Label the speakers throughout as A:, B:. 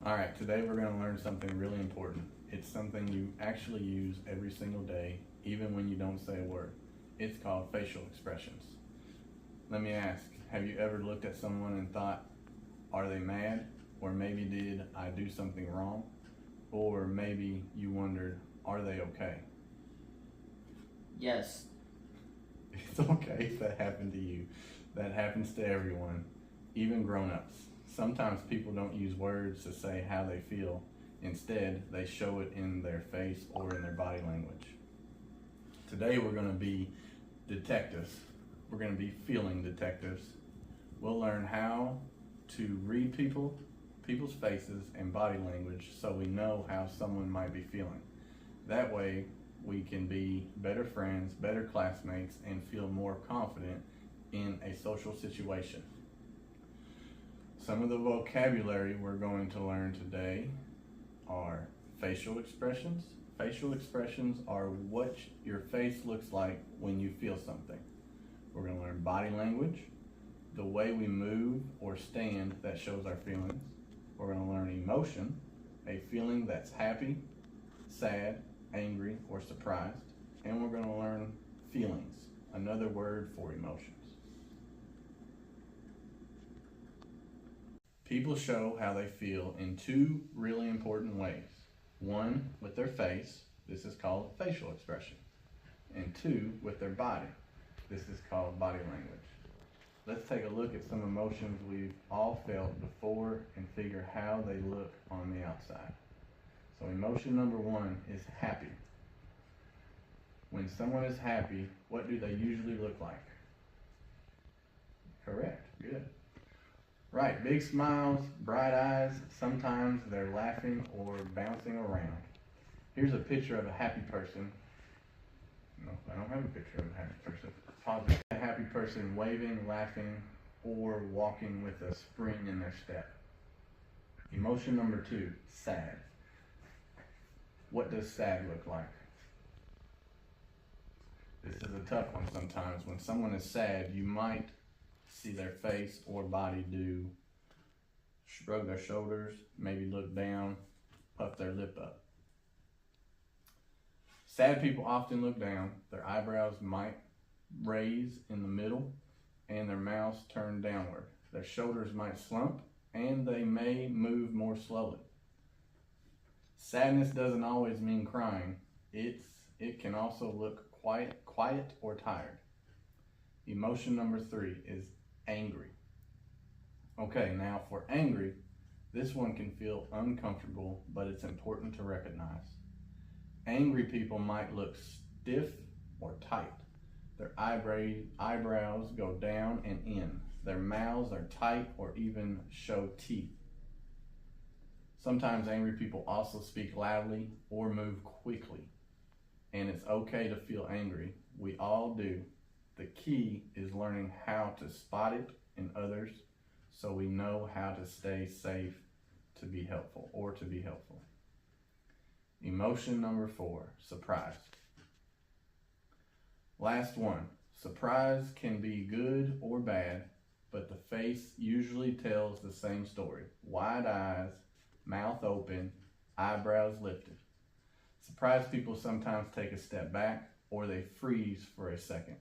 A: All right, today we're going to learn something really important. It's something you actually use every single day, even when you don't say a word. It's called facial expressions. Let me ask, have you ever looked at someone and thought, are they mad? Or maybe did I do something wrong? Or maybe you wondered, are they okay?
B: Yes.
A: It's okay if that happened to you. That happens to everyone, even grown-ups. Sometimes people don't use words to say how they feel. Instead, they show it in their face or in their body language. Today we're going to be detectives. We're going to be feeling detectives. We'll learn how to read people's faces and body language so we know how someone might be feeling. That way we can be better friends, better classmates, and feel more confident in a social situation. Some of the vocabulary we're going to learn today are facial expressions. Facial expressions are what your face looks like when you feel something. We're going to learn body language, the way we move or stand that shows our feelings. We're going to learn emotion, a feeling that's happy, sad, angry, or surprised. And we're going to learn feelings, another word for emotions. People show how they feel in two really important ways. One, with their face. This is called facial expression. And two, with their body. This is called body language. Let's take a look at some emotions we've all felt before and figure how they look on the outside. So emotion number one is happy. When someone is happy, what do they usually look like? Correct, good. Right, big smiles, bright eyes, sometimes they're laughing or bouncing around. Here's a picture of a happy person. No, I don't have a picture of a happy person. Positive. A happy person waving, laughing, or walking with a spring in their step. Emotion number two, sad. What does sad look like? This is a tough one sometimes. When someone is sad, you might see their face or body shrug their shoulders, maybe look down, puff their lip up. Sad people often look down. Their eyebrows might raise in the middle and their mouths turn downward. Their shoulders might slump and they may move more slowly. Sadness doesn't always mean crying. It can also look quiet or tired. Emotion number three is angry. Okay, now for angry, this one can feel uncomfortable, but it's important to recognize. Angry people might look stiff or tight. Their eyebrows go down and in. Their mouths are tight or even show teeth. Sometimes angry people also speak loudly or move quickly. And it's okay to feel angry. We all do. The key is learning how to spot it in others so we know how to stay safe to be helpful. Emotion number four, surprise. Last one, surprise can be good or bad, but the face usually tells the same story. Wide eyes, mouth open, eyebrows lifted. Surprised people sometimes take a step back or they freeze for a second.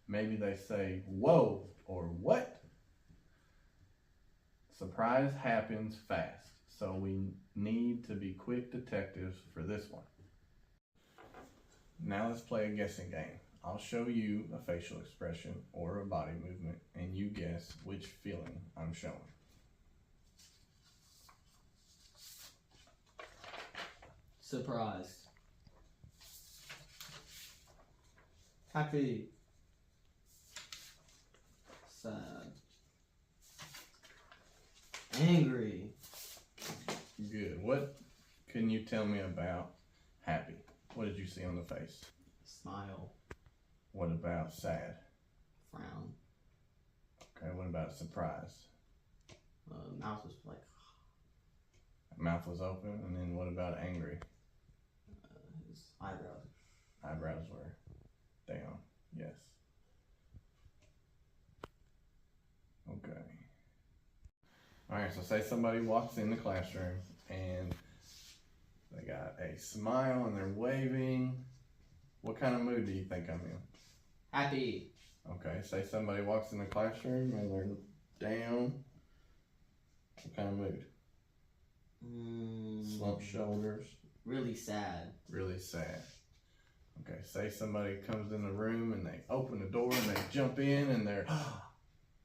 A: Maybe they say, whoa, or what? Surprise happens fast, so we need to be quick detectives for this one. Now let's play a guessing game. I'll show you a facial expression or a body movement, and you guess which feeling I'm showing.
B: Surprised. Happy. Sad. Angry.
A: Good. What can you tell me about happy? What did you see on the face?
B: Smile.
A: What about sad?
B: Frown.
A: Okay, what about surprise?
B: Mouth was like
A: Mouth was open, and then what about angry?
B: his eyebrows.
A: Eyebrows were down, yes. Okay. All right, so say somebody walks in the classroom and they got a smile and they're waving. What kind of mood do you think I'm in?
B: Happy.
A: Okay, say somebody walks in the classroom and they're down. What kind of mood? Slumped shoulders.
B: Really sad.
A: Really sad. Okay, say somebody comes in the room and they open the door and they jump in and they're,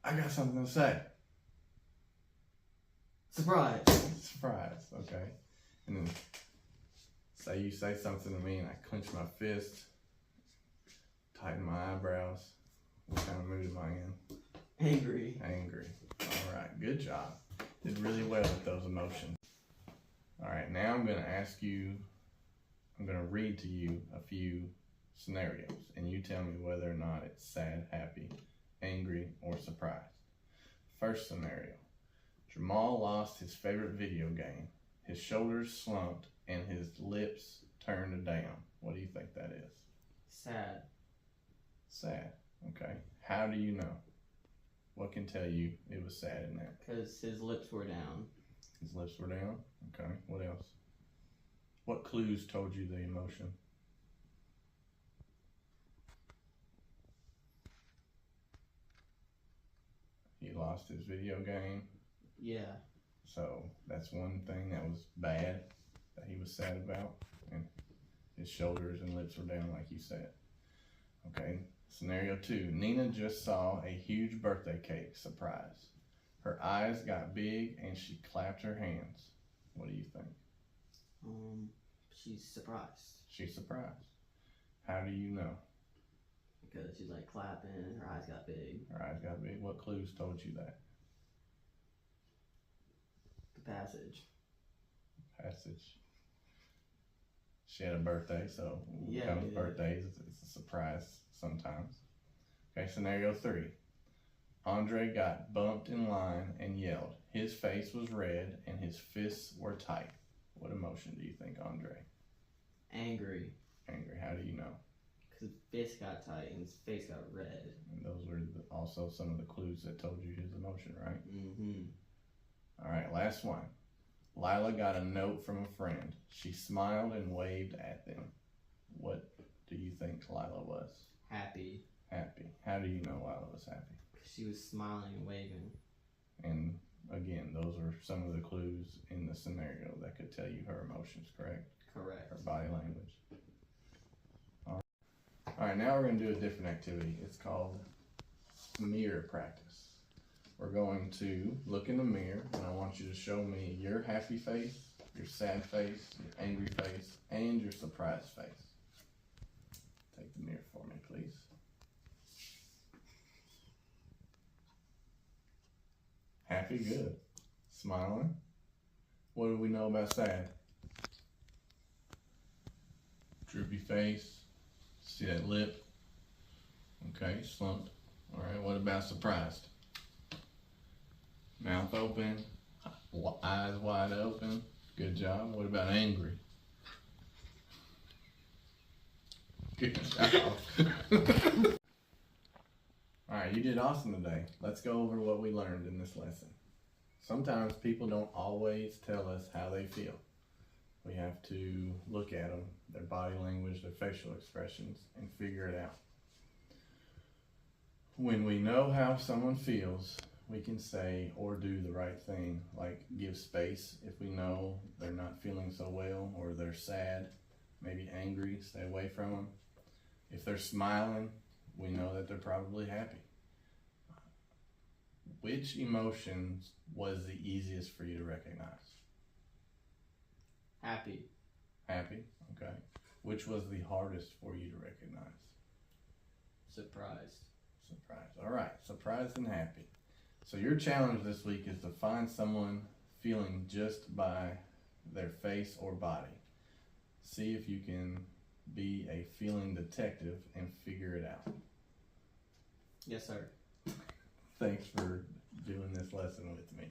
A: I got something to say.
B: Surprise.
A: Surprise, okay. And then say you say something to me and I clench my fist, tighten my eyebrows. What kind of mood am I in?
B: Angry.
A: Angry. All right, good job. Did really well with those emotions. All right, now I'm going to read to you a few scenarios, and you tell me whether or not it's sad, happy, angry, or surprised. First scenario. Jamal lost his favorite video game. His shoulders slumped and his lips turned down. What do you think that is?
B: Sad.
A: Sad. Okay. How do you know? What can tell you it was sad in that?
B: Because his lips were down.
A: His lips were down? Okay. What else? What clues told you the emotion? He lost his video game.
B: Yeah.
A: So that's one thing that was bad that he was sad about. And his shoulders and lips were down like you said. Okay. Scenario 2. Nina just saw a huge birthday cake. Surprise. Her eyes got big and she clapped her hands. What do you think?
B: She's surprised.
A: She's surprised. How do you know?
B: Because she's like clapping and her eyes got big.
A: Her eyes got big. What clues told you that?
B: The passage.
A: Passage. She had a birthday, so when it comes to birthdays, it's a surprise sometimes. Okay, scenario 3. Andre got bumped in line and yelled. His face was red and his fists were tight. What emotion do you think, Andre?
B: Angry.
A: Angry. How do you know?
B: Because his fist got tight and his face got red.
A: And those were also some of the clues that told you his emotion, right?
B: Mm-hmm.
A: All right, last one. Lila got a note from a friend. She smiled and waved at them. What do you think Lila was?
B: Happy.
A: Happy. How do you know Lila was happy?
B: She was smiling and waving.
A: And again, those are some of the clues in the scenario that could tell you her emotions, correct?
B: Correct.
A: Her body language. All right, now we're going to do a different activity. It's called mirror practice. We're going to look in the mirror, and I want you to show me your happy face, your sad face, your angry face, and your surprised face. Take the mirror for me, please. Happy, good. Smiling. What do we know about sad? Droopy face. See that lip? Okay, slumped. All right, what about surprised? Mouth open, eyes wide open. Good job. What about angry? Good job. All right, you did awesome today. Let's go over what we learned in this lesson. Sometimes people don't always tell us how they feel. We have to look at them, their body language, their facial expressions, and figure it out. When we know how someone feels, we can say or do the right thing, like give space if we know they're not feeling so well or they're sad, maybe angry, stay away from them. If they're smiling, we know that they're probably happy. Which emotions was the easiest for you to recognize?
B: Happy.
A: Happy, okay. Which was the hardest for you to recognize?
B: Surprised.
A: Surprised. All right, surprised and happy. So your challenge this week is to find someone feeling just by their face or body. See if you can be a feeling detective and figure it out.
B: Yes, sir.
A: Thanks for doing this lesson with me.